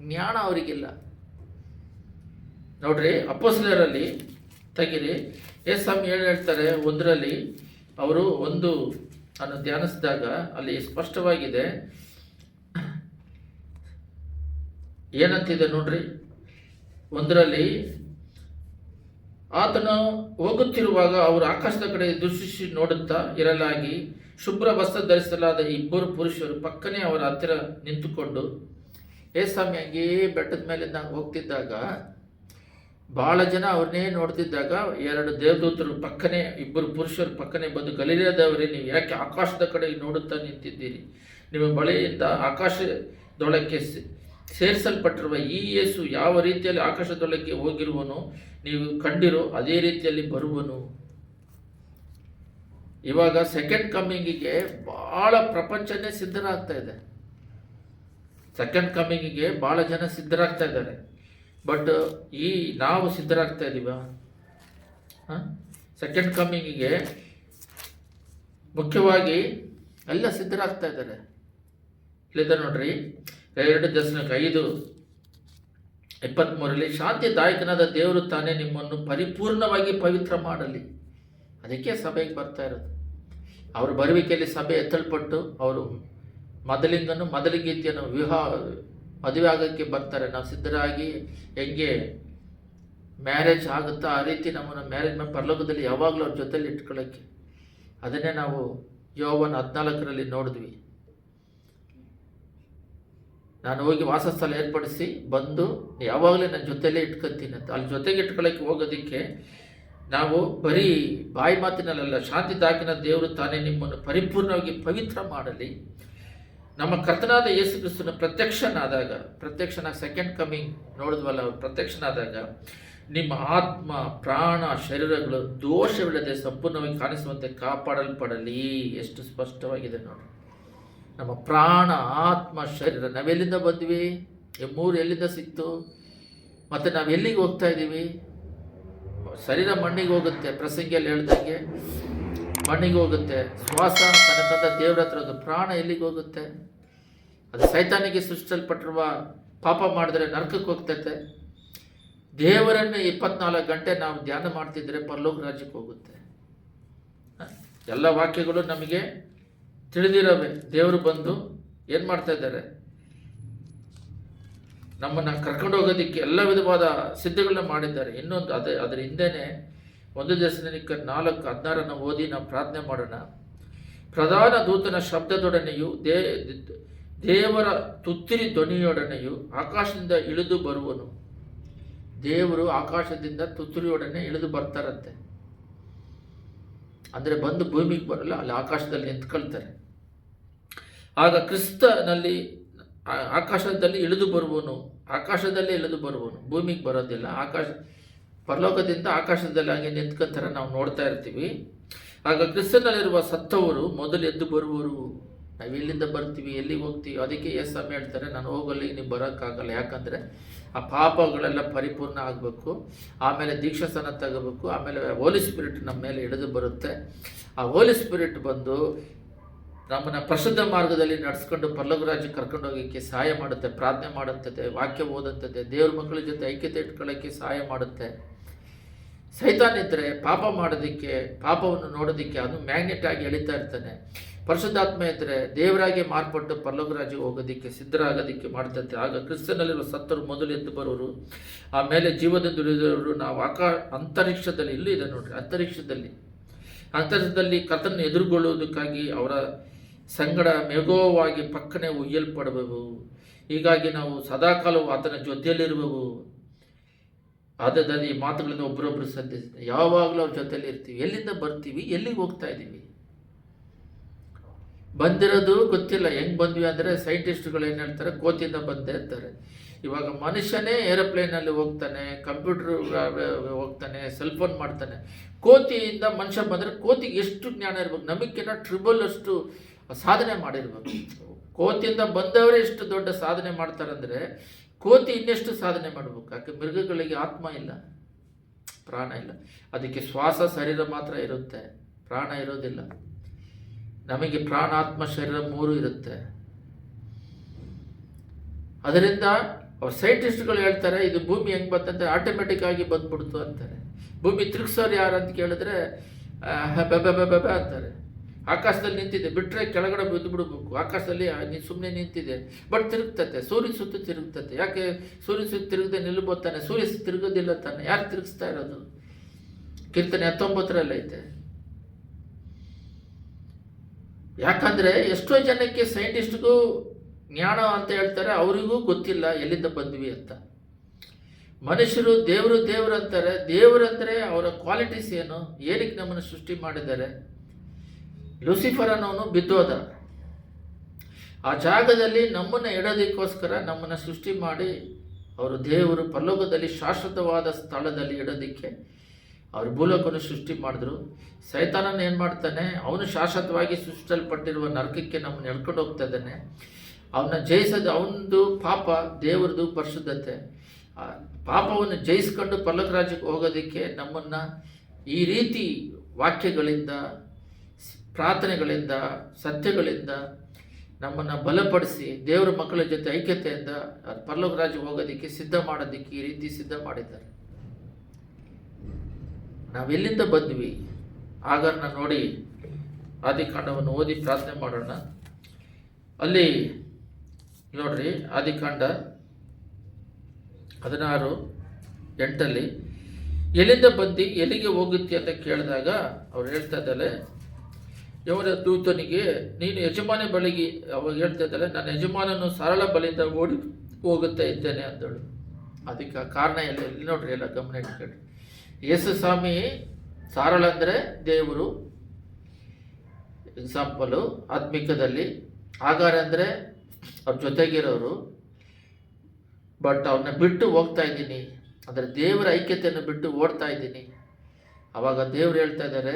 ಜ್ಞಾನ ಅವರಿಗಿಲ್ಲ. ನೋಡ್ರಿ, ಅಪೊಸ್ತಲರಲ್ಲಿ ತೆಗಿರಿ, ಸ್ವಾಮಿ ಹೇಳ್ತಾರೆ 1ರಲ್ಲಿ ಅವರು ನಾನು ಧ್ಯಾನಿಸಿದಾಗ ಅಲ್ಲಿ ಸ್ಪಷ್ಟವಾಗಿದೆ. ಏನಂತಿದೆ ನೋಡ್ರಿ, 1ರಲ್ಲಿ ಆತನು ಹೋಗುತ್ತಿರುವಾಗ ಅವರು ಆಕಾಶದ ಕಡೆ ದೃಷ್ಟಿಸಿ ನೋಡುತ್ತಾ ಇರಲಾಗಿ ಶುಭ್ರ ವಸ್ತ್ರ ಧರಿಸಲಾದ 2 ಪುರುಷರು ಪಕ್ಕನೆ ಅವರ ಹತ್ತಿರ ನಿಂತುಕೊಂಡು, ಸ್ವಾಮಿ ಹಂಗೇ ಬೆಟ್ಟದ ಮೇಲಿಂದ ಹೋಗ್ತಿದ್ದಾಗ ಭಾಳ ಜನ ಅವ್ರನ್ನೇ ನೋಡ್ತಿದ್ದಾಗ 2 ದೇವದೂತರು ಪಕ್ಕನೆ, 2 ಪುರುಷರು ಪಕ್ಕನೆ ಬಂದು, ಗಲಿಲಾಯದವರೇ, ನೀವು ಯಾಕೆ ಆಕಾಶದ ಕಡೆ ನೋಡುತ್ತಾ ನಿಂತಿದ್ದೀರಿ? ನಿಮ್ಮ ಬಳಿಯಿಂದ ಆಕಾಶದೊಳಕ್ಕೆ ಸೇರಿಸಲ್ಪಟ್ಟಿರುವ ಈ ಯೇಸು ಯಾವ ರೀತಿಯಲ್ಲಿ ಆಕಾಶದೊಳಕ್ಕೆ ಹೋಗಿರುವನು ನೀವು ಕಂಡಿರೋ ಅದೇ ರೀತಿಯಲ್ಲಿ ಬರುವನು. ಇವಾಗ ಸೆಕೆಂಡ್ ಕಮ್ಮಿಂಗಿಗೆ ಭಾಳ ಪ್ರಪಂಚನೇ ಸಿದ್ಧರಾಗ್ತಾ ಇದೆ. ಸೆಕೆಂಡ್ ಕಮ್ಮಿಂಗಿಗೆ ಭಾಳ ಜನ ಸಿದ್ಧರಾಗ್ತಾ ಇದ್ದಾರೆ. ಬಟ್ ನಾವು ಸಿದ್ಧರಾಗ್ತಾ ಇದ್ದೀವ? ಸೆಕೆಂಡ್ ಕಮ್ಮಿಂಗಿಗೆ ಮುಖ್ಯವಾಗಿ ಎಲ್ಲ ಸಿದ್ಧರಾಗ್ತಾ ಇದ್ದಾರೆ. ಇಲ್ಲಿದೆ ನೋಡ್ರಿ, 2 Thessalonians 5:23 ಶಾಂತಿದಾಯಕನಾದ ದೇವರು ತಾನೇ ನಿಮ್ಮನ್ನು ಪರಿಪೂರ್ಣವಾಗಿ ಪವಿತ್ರ ಮಾಡಲಿ. ಅದಕ್ಕೆ ಸಭೆಗೆ ಬರ್ತಾ ಇರೋದು. ಅವ್ರ ಬರುವಿಕೆಯಲ್ಲಿ ಸಭೆ ಎತ್ತಲ್ಪಟ್ಟು ಅವರು ಮೊದಲಿಂಗನು ಮೊದಲಿಗೀತೆಯನ್ನು ಮದುವೆ ಆಗೋಕ್ಕೆ ಬರ್ತಾರೆ. ನಾವು ಸಿದ್ಧರಾಗಿ ಹೆಂಗೆ ಮ್ಯಾರೇಜ್ ಆಗುತ್ತಾ ಆ ರೀತಿ ನಮ್ಮನ್ನು ಮ್ಯಾರೇಜ್ ಮಾಡಿ ಪರಲೋಕದಲ್ಲಿ ಯಾವಾಗಲೂ ಅವ್ರ ಜೊತೆಲಿ ಇಟ್ಕೊಳ್ಳೋಕ್ಕೆ. ಅದನ್ನೇ ನಾವು ಯೋಹಾನ 14ರಲ್ಲಿ ನೋಡಿದ್ವಿ. ನಾನು ಹೋಗಿ ವಾಸಸ್ಥಳ ಏರ್ಪಡಿಸಿ ಬಂದು ಯಾವಾಗಲೂ ನನ್ನ ಜೊತೆಲೇ ಇಟ್ಕೊತೀನಿ ಅಂತ. ಅಲ್ಲಿ ಜೊತೆಗೆ ಇಟ್ಕೊಳ್ಳೋಕ್ಕೆ ಹೋಗೋದಕ್ಕೆ ನಾವು ಬರೀ ಬಾಯಿ ಮಾತಿನಲ್ಲ, ಶಾಂತಿದಾಯಕನ ದೇವರು ತಾನೇ ನಿಮ್ಮನ್ನು ಪರಿಪೂರ್ಣವಾಗಿ ಪವಿತ್ರ ಮಾಡಲಿ. ನಮ್ಮ ಕರ್ತನಾದ ಯೇಸು ಕ್ರಿಸ್ತನ ಪ್ರತ್ಯಕ್ಷನಾಗ ಸೆಕೆಂಡ್ ಕಮಿಂಗ್ ನೋಡಿದ್ವಲ್ಲ, ಅವ್ರು ಪ್ರತ್ಯಕ್ಷನಾದಾಗ ನಿಮ್ಮ ಆತ್ಮ, ಪ್ರಾಣ, ಶರೀರಗಳು ದೋಷವಿಲ್ಲದೆ ಸಂಪೂರ್ಣವಾಗಿ ಕಾಣಿಸುವಂತೆ ಕಾಪಾಡಲ್ಪಡಲಿ. ಎಷ್ಟು ಸ್ಪಷ್ಟವಾಗಿದೆ ನೋಡಿ. ನಮ್ಮ ಪ್ರಾಣ, ಆತ್ಮ, ಶರೀರ, ನಾವೆಲ್ಲಿಂದ ಬಂದ್ವಿ? ಈ 3 ಎಲ್ಲಿಂದ ಸಿಕ್ತು? ಮತ್ತು ನಾವು ಎಲ್ಲಿಗೆ ಹೋಗ್ತಾ ಇದ್ದೀವಿ? ಶರೀರ ಮಣ್ಣಿಗೆ ಹೋಗುತ್ತೆ, ಪ್ರಸಂಗಿಯಲ್ಲಿ ಹೇಳ್ದಂಗೆ ಮಣ್ಣಿಗೆ ಹೋಗುತ್ತೆ. ಶ್ವಾಸ ತನ್ನ ತಂದ ದೇವರ ಹತ್ರ ಅದು. ಪ್ರಾಣ ಎಲ್ಲಿಗೆ ಹೋಗುತ್ತೆ? ಅದು ಸೈತಾನಿಗೆ ಸೃಷ್ಟಿಸಲ್ಪಟ್ಟಿರುವ ಪಾಪ ಮಾಡಿದ್ರೆ ನರಕಕ್ಕೆ ಹೋಗ್ತೈತೆ. ದೇವರನ್ನು 24 ಗಂಟೆ ನಾವು ಧ್ಯಾನ ಮಾಡ್ತಿದ್ರೆ ಪರಲೋಕ ರಾಜ್ಯಕ್ಕೆ ಹೋಗುತ್ತೆ. ಎಲ್ಲ ವಾಕ್ಯಗಳು ನಮಗೆ ತಿಳಿದಿರವೆ. ದೇವರು ಬಂದು ಏನು ಮಾಡ್ತಾ ಇದ್ದಾರೆ? ನಮ್ಮನ್ನು ಕರ್ಕೊಂಡು ಹೋಗೋದಕ್ಕೆ ಎಲ್ಲ ವಿಧವಾದ ಸಿದ್ಧಗಳನ್ನ ಮಾಡಿದ್ದಾರೆ. ಇನ್ನೊಂದು ಅದರ ಹಿಂದೆನೇ 1 ಥೆಸಲೋನಿಕ 4:16 ಓದಿ ನಾವು ಪ್ರಾರ್ಥನೆ ಮಾಡೋಣ. ಪ್ರಧಾನ ದೂತನ ಶಬ್ದದೊಡನೆಯೂ ದೇವರ ತುತ್ತೂರಿ ಧ್ವನಿಯೊಡನೆಯೂ ಆಕಾಶದಿಂದ ಇಳಿದು ಬರುವನು. ದೇವರು ಆಕಾಶದಿಂದ ತುತ್ತೂರಿಯೊಡನೆ ಇಳಿದು ಬರ್ತಾರಂತೆ. ಅಂದರೆ ಬಂದು ಭೂಮಿಗೆ ಬರಲ್ಲ, ಅಲ್ಲಿ ಆಕಾಶದಲ್ಲಿ ನಿಂತ್ಕೊಳ್ತಾರೆ. ಆಗ ಕ್ರಿಸ್ತನಲ್ಲಿ ಆಕಾಶದಲ್ಲಿ ಇಳಿದು ಬರುವನು. ಆಕಾಶದಲ್ಲೇ ಇಳಿದು ಬರುವನು, ಭೂಮಿಗೆ ಬರೋದಿಲ್ಲ. ಪರಲೋಕದಿಂದ ಆಕಾಶದಲ್ಲಿ ಹಾಗೆ ನಿಂತ್ಕೊಂತಾರೆ, ನಾವು ನೋಡ್ತಾ ಇರ್ತೀವಿ. ಆಗ ಕ್ರಿಸ್ತನಲ್ಲಿರುವ ಸತ್ತವರು ಮೊದಲು ಎದ್ದು ಬರುವರು. ನಾವು ಎಲ್ಲಿಂದ ಬರ್ತೀವಿ, ಎಲ್ಲಿಗೆ ಹೋಗ್ತೀವಿ? ಅದಕ್ಕೆ ಯೇಸು ಹೇಳ್ತಾರೆ, ನಾನು ಹೋಗಲ್ಲಿ ನೀವು ಬರೋಕ್ಕಾಗಲ್ಲ. ಯಾಕಂದರೆ ಆ ಪಾಪಗಳೆಲ್ಲ ಪರಿಪೂರ್ಣ ಆಗಬೇಕು, ಆಮೇಲೆ ದೀಕ್ಷಾಸ್ನಾನ ತಗೋಬೇಕು, ಆಮೇಲೆ ಹೋಲಿ ಸ್ಪಿರಿಟ್ ನಮ್ಮ ಮೇಲೆ ಇಳಿದು ಬರುತ್ತೆ. ಆ ಹೋಲಿ ಸ್ಪಿರಿಟ್ ಬಂದು ನಮ್ಮನ್ನು ಪರಿಶುದ್ಧ ಮಾರ್ಗದಲ್ಲಿ ನಡೆಸ್ಕೊಂಡು ಪರಲೋಕ ರಾಜ್ಯಕ್ಕೆ ಕರ್ಕೊಂಡು ಹೋಗೋಕ್ಕೆ ಸಹಾಯ ಮಾಡುತ್ತೆ, ಪ್ರಾರ್ಥನೆ ಮಾಡುತ್ತದೆ, ವಾಕ್ಯ ಓದುತ್ತದೆ, ದೇವ್ರ ಮಕ್ಕಳ ಜೊತೆ ಐಕ್ಯತೆ ಇಟ್ಕೊಳ್ಳೋಕ್ಕೆ ಸಹಾಯ ಮಾಡುತ್ತೆ. ಸೈತಾನ್ ಇದ್ದರೆ ಪಾಪ ಮಾಡೋದಕ್ಕೆ, ಪಾಪವನ್ನು ನೋಡೋದಕ್ಕೆ ಅದು ಮ್ಯಾಗ್ನೆಟ್ ಆಗಿ ಎಳಿತಾ ಇರ್ತಾನೆ. ಪರಿಶುದ್ಧಾತ್ಮ ಇದ್ದರೆ ದೇವರಾಗಿ ಮಾರ್ಪಟ್ಟು ಪರಲೋಕ ರಾಜ್ಯಕ್ಕೆ ಹೋಗೋದಕ್ಕೆ ಸಿದ್ಧರಾಗೋದಕ್ಕೆ ಮಾಡ್ತೈತೆ. ಆಗ ಕ್ರಿಸ್ತನಲ್ಲಿರುವ ಸತ್ತರು ಮೊದಲು ಎದ್ದು ಬರೋರು, ಆಮೇಲೆ ಜೀವದಿಂದ ಉಳಿದವರು ನಾವು ಅಂತರಿಕ್ಷದಲ್ಲಿ, ಇಲ್ಲೂ ಇದೆ ನೋಡ್ರಿ, ಅಂತರಿಕ್ಷದಲ್ಲಿ ಕರ್ತನನ್ನು ಎದುರುಗೊಳ್ಳುವುದಕ್ಕಾಗಿ ಅವರ ಸಂಗಡ ಮೇಘವಾಗಿ ಪಕ್ಕನೆ ಒಯ್ಯಲ್ಪಡಬೇಕು. ಹೀಗಾಗಿ ನಾವು ಸದಾಕಾಲವು ಆತನ ಜೊತೆಯಲ್ಲಿರುವೆವು. ಈ ಮಾತುಗಳಿಂದ ಒಬ್ಬರೊಬ್ಬರು ಸಂಧಿಸ್ತಾರೆ. ಯಾವಾಗಲೂ ಅವ್ರ ಜೊತೆಯಲ್ಲಿ ಇರ್ತೀವಿ. ಎಲ್ಲಿಂದ ಬರ್ತೀವಿ, ಎಲ್ಲಿಗೆ ಹೋಗ್ತಾ ಇದ್ದೀವಿ? ಬಂದಿರೋದು ಗೊತ್ತಿಲ್ಲ. ಹೆಂಗೆ ಬಂದ್ವಿ ಅಂದರೆ ಸೈಂಟಿಸ್ಟ್ಗಳು ಏನು ಹೇಳ್ತಾರೆ, ಕೋತಿಯಿಂದ ಬಂದೇ ಇರ್ತಾರೆ. ಇವಾಗ ಮನುಷ್ಯನೇ ಏರೋಪ್ಲೇನಲ್ಲಿ ಹೋಗ್ತಾನೆ, ಕಂಪ್ಯೂಟರ್ ಹೋಗ್ತಾನೆ, ಸೆಲ್ಫೋನ್ ಮಾಡ್ತಾನೆ. ಕೋತಿಯಿಂದ ಮನುಷ್ಯ ಬಂದರೆ ಕೋತಿಗೆ ಎಷ್ಟು ಜ್ಞಾನ ಇರ್ಬೇಕು? ನಮಗಿನ್ನ ಟ್ರಿಬಲ್ ಅಷ್ಟು ಸಾಧನೆ ಮಾಡಿರ್ಬೇಕು. ಕೋತಿಯಿಂದ ಬಂದವರೇ ಎಷ್ಟು ದೊಡ್ಡ ಸಾಧನೆ ಮಾಡ್ತಾರಂದರೆ ಕೋತಿ ಇನ್ನೆಷ್ಟು ಸಾಧನೆ ಮಾಡಬೇಕು? ಯಾಕೆ ಮೃಗಗಳಿಗೆ ಆತ್ಮ ಇಲ್ಲ, ಪ್ರಾಣ ಇಲ್ಲ. ಅದಕ್ಕೆ ಶ್ವಾಸ ಶರೀರ ಮಾತ್ರ ಇರುತ್ತೆ, ಪ್ರಾಣ ಇರೋದಿಲ್ಲ. ನಮಗೆ ಪ್ರಾಣ, ಆತ್ಮ, ಶರೀರ 3 ಇರುತ್ತೆ. ಅದರಿಂದ ಅವ್ರು ಸೈಂಟಿಸ್ಟ್ಗಳು ಹೇಳ್ತಾರೆ, ಇದು ಭೂಮಿ ಹೆಂಗೆ ಬಂತಂದರೆ ಆಟೋಮೆಟಿಕ್ ಆಗಿ ಬಂದ್ಬಿಡ್ತು ಅಂತಾರೆ. ಭೂಮಿ ತಿರುಗಿಸೋರು ಯಾರು ಅಂತ ಕೇಳಿದ್ರೆ ಬೆಬೆ ಅಂತಾರೆ. ಆಕಾಶದಲ್ಲಿ ನಿಂತಿದೆ, ಬಿಟ್ಟರೆ ಕೆಳಗಡೆ ಬಿದ್ದು ಬಿಡಬೇಕು. ಆಕಾಶದಲ್ಲಿ ಸುಮ್ಮನೆ ನಿಂತಿದೆ, ಬಟ್ ತಿರುಗ್ತತೆ. ಸೂರ್ಯ ಸುತ್ತ ತಿರುಗ್ತತೆ. ಯಾಕೆ ಸೂರ್ಯ ಸುತ್ತ ತಿರುಗದೆ ನಿಲ್ಲುಬೋತಾನೆ? ಸೂರ್ಯ ತಿರುಗೋದಿಲ್ಲ ತಾನೆ. ಯಾರು ತಿರುಗಿಸ್ತಾ ಇರೋದು? ಕೀರ್ತನೆ 19 ಐತೆ. ಯಾಕಂದರೆ ಎಷ್ಟೋ ಜನಕ್ಕೆ ಸೈಂಟಿಸ್ಟ್ಗೂ ಜ್ಞಾನ ಅಂತ ಹೇಳ್ತಾರೆ, ಅವರಿಗೂ ಗೊತ್ತಿಲ್ಲ ಎಲ್ಲಿಂದ ಬಂದ್ವಿ ಅಂತ. ಮನುಷ್ಯರು ದೇವರು ಅಂತಾರೆ. ದೇವರಂದರೆ ಅವರ ಕ್ವಾಲಿಟೀಸ್ ಏನು, ಏನಕ್ಕೆ ನಮ್ಮನ್ನು ಸೃಷ್ಟಿ ಮಾಡಿದ್ದಾರೆ? ಲೂಸಿಫರ್ ಅನ್ನೋನು ಬಿದ್ದೋದ. ಆ ಜಾಗದಲ್ಲಿ ನಮ್ಮನ್ನು ಇಡೋದಕ್ಕೋಸ್ಕರ ನಮ್ಮನ್ನು ಸೃಷ್ಟಿ ಮಾಡಿ ಅವರು ದೇವರು ಪರಲೋಕದಲ್ಲಿ ಶಾಶ್ವತವಾದ ಸ್ಥಳದಲ್ಲಿ ಇಡೋದಕ್ಕೆ ಅವರು ಭೂಲೋಕವನ್ನು ಸೃಷ್ಟಿ ಮಾಡಿದ್ರು. ಸೈತಾನನ್ನು ಏನು ಮಾಡ್ತಾನೆ, ಅವನು ಶಾಶ್ವತವಾಗಿ ಸೃಷ್ಟಿಸಲ್ಪಟ್ಟಿರುವ ನರಕಕ್ಕೆ ನಮ್ಮನ್ನು ಎಳ್ಕೊಂಡು ಹೋಗ್ತಾ ಇದ್ದಾನೆ. ಅವನ್ನ ಜಯಿಸೋದು ಅವನದು ಪಾಪ, ದೇವರದು ಪರಿಶುದ್ಧತೆ. ಪಾಪವನ್ನು ಜಯಿಸ್ಕೊಂಡು ಪರಲೋಕ ರಾಜ್ಯಕ್ಕೆ ಹೋಗೋದಕ್ಕೆ ನಮ್ಮನ್ನು ಈ ರೀತಿ ವಾಕ್ಯಗಳಿಂದ, ಪ್ರಾರ್ಥನೆಗಳಿಂದ, ಸತ್ಯಗಳಿಂದ ನಮ್ಮನ್ನು ಬಲಪಡಿಸಿ ದೇವರ ಮಕ್ಕಳ ಜೊತೆ ಐಕ್ಯತೆಯಿಂದ ಪರಲೋಕ ರಾಜ್ಯಕ್ಕೆ ಹೋಗೋದಕ್ಕೆ ಸಿದ್ಧ ಮಾಡೋದಕ್ಕೆ ಈ ರೀತಿ ಸಿದ್ಧ ಮಾಡಿದ್ದಾರೆ. ನಾವೆಲ್ಲಿಂದ ಬಂದ್ವಿ? ಆಗಾರನ್ನ ನೋಡಿ ಆದಿಕಾಂಡವನ್ನು ಓದಿ ಪ್ರಾರ್ಥನೆ ಮಾಡೋಣ. ಅಲ್ಲಿ ನೋಡ್ರಿ, ಆದಿಕಾಂಡ 16:8 ಎಲ್ಲಿಂದ ಬಂದು ಎಲ್ಲಿಗೆ ಹೋಗುತ್ತೆ ಅಂತ ಕೇಳಿದಾಗ ಅವ್ರು ಹೇಳ್ತಾ ಇದ್ದಾರೆ, ಯವನ ದೂತನಿಗೆ ನೀನು ಯಜಮಾನ ಬಳಿಗೆ, ಅವಾಗ ಹೇಳ್ತಾ ಇದ್ದಾರೆ, ನನ್ನ ಯಜಮಾನನು ಸರಳ ಬಳಿಯಿಂದ ಓಡಿ ಹೋಗುತ್ತಾ ಇದ್ದೇನೆ ಅಂದಳು. ಅದಕ್ಕೆ ಕಾರಣ ಎಲ್ಲಿ ನೋಡ್ರಿ, ಎಲ್ಲ ಗಮನ ಇಟ್ಕೊಳ್ಳಿ. ಯೇಸು ಸ್ವಾಮಿ ಸಾರಳ ಅಂದರೆ ದೇವರು ಎಕ್ಸಾಂಪಲು ಆತ್ಮಿಕದಲ್ಲಿ, ಆಗಾರ ಅಂದರೆ ಅವ್ರ ಜೊತೆಗಿರೋರು. ಬಟ್ ಅವ್ರನ್ನ ಬಿಟ್ಟು ಹೋಗ್ತಾ ಇದ್ದೀನಿ ಅಂದರೆ ದೇವರ ಐಕ್ಯತೆಯನ್ನು ಬಿಟ್ಟು ಓಡ್ತಾ ಇದ್ದೀನಿ. ಆವಾಗ ದೇವರು ಹೇಳ್ತಾ ಇದ್ದಾರೆ,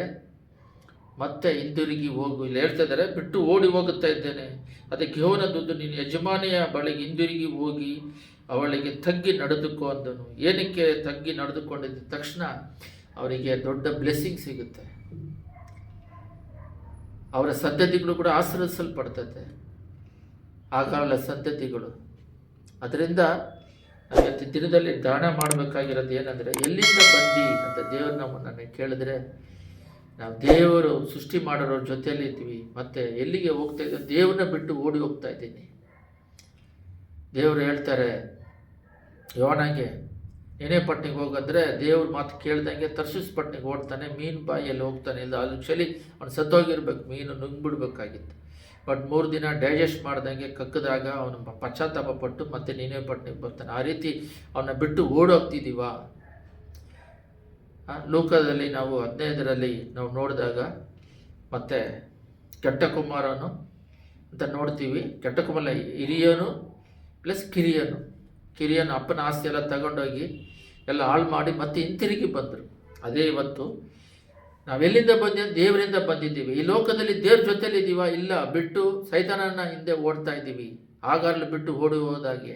ಮತ್ತೆ ಹಿಂದಿರುಗಿ ಹೋಗು. ಇಲ್ಲಿ ಹೇಳ್ತಾ ಇದ್ದಾರೆ, ಬಿಟ್ಟು ಓಡಿ ಹೋಗುತ್ತಾ ಇದ್ದೇನೆ. ಅದಕ್ಕೆ ಯೆಹೋವನ ದೂತನು, ನೀನು ಯಜಮಾನಿಯ ಬಳಿಗೆ ಹಿಂದಿರುಗಿ ಹೋಗಿ ಅವಳಿಗೆ ತಗ್ಗಿ ನಡೆದುಕೋ ಅಂದನು. ಏನಕ್ಕೆ ತಗ್ಗಿ ನಡೆದುಕೊಂಡಿದ್ದ ತಕ್ಷಣ ಅವರಿಗೆ ದೊಡ್ಡ ಬ್ಲೆಸ್ಸಿಂಗ್ ಸಿಗುತ್ತೆ. ಅವರ ಸಂತತಿಗಳು ಕೂಡ ಆಶೀರ್ವದಿಸಲ್ಪಡ್ತದೆ, ಆಗಾಲ ಸಂತತಿಗಳು. ಅದರಿಂದ ಇವತ್ತು ದಿನದಲ್ಲಿ ದಾನ ಮಾಡಬೇಕಾಗಿರೋದು ಏನಂದರೆ, ಎಲ್ಲಿಂದ ಬಂದು ಅಂತ ದೇವರು ನಮ್ಮನ್ನು ಕೇಳಿದ್ರೆ, ನಾವು ದೇವರು ಸೃಷ್ಟಿ ಮಾಡೋರ ಜೊತೆಯಲ್ಲಿ ಇದ್ವಿ, ಮತ್ತು ಎಲ್ಲಿಗೆ ಹೋಗ್ತಾ ಇದ್ದೀವಿ, ದೇವ್ರನ್ನ ಬಿಟ್ಟು ಓಡಿ ಹೋಗ್ತಾ ಇದ್ದೀನಿ. ದೇವರು ಹೇಳ್ತಾರೆ ಯೋನಾಗೆ, ಏನೇ ಪಟ್ಟಣಿಗೆ ಹೋಗಂದ್ರೆ ದೇವ್ರ ಮಾತು ಕೇಳ್ದಂಗೆ ತರ್ಶಿಸ್ ಪಟ್ಟಣಿಗೆ ಓಡ್ತಾನೆ, ಮೀನು ಬಾಯಲ್ಲಿ ಹೋಗ್ತಾನೆ. ಇಲ್ಲ ಅದು ಚಳಿ ಅವ್ನು ಸತ್ತೋಗಿರ್ಬೇಕು, ಮೀನು ನುಂಗ್ಬಿಡ್ಬೇಕಾಗಿತ್ತು. ಬಟ್ 3 ದಿನ ಡೈಜೆಸ್ಟ್ ಮಾಡ್ದಂಗೆ ಕಕ್ಕದಾಗ ಅವನು ಪಶ್ಚಾತ್ತಾಪ ಪಟ್ಟು ಮತ್ತೆ ನೀನೇ ಪಟ್ಟಣಿಗೆ ಬರ್ತಾನೆ. ಆ ರೀತಿ ಅವನ್ನ ಬಿಟ್ಟು ಓಡೋಗ್ತಿದ್ದೀವ. ಲೋಕದಲ್ಲಿ ನಾವು 15ರಲ್ಲಿ ನಾವು ನೋಡಿದಾಗ ಮತ್ತೆ ಕೆಟ್ಟ ಕುಮಾರನು ಅಂತ ನೋಡ್ತೀವಿ. ಕೆಟ್ಟ ಕುಮಾರ ಹಿರಿಯನು ಪ್ಲಸ್ ಕಿರಿಯನು ಅಪ್ಪನ ಆಸ್ತಿ ಎಲ್ಲ ತಗೊಂಡೋಗಿ ಎಲ್ಲ ಹಾಳು ಮಾಡಿ ಮತ್ತೆ ಹಿಂತಿರುಗಿ ಬಂದರು. ಅದೇ ಇವತ್ತು ನಾವೆಲ್ಲಿಂದ ಬಂದಿದ್ದೀವಿ? ದೇವರಿಂದ ಬಂದಿದ್ದೀವಿ. ಈ ಲೋಕದಲ್ಲಿ ದೇವ್ರ ಜೊತೆಲಿ ಇದ್ದೀವ? ಇಲ್ಲ, ಬಿಟ್ಟು ಸೈತಾನನ ಹಿಂದೆ ಓಡ್ತಾ ಇದ್ದೀವಿ. ಆಗಾರ್ಲು ಬಿಟ್ಟು ಓಡಿ ಹೋದಾಗೆ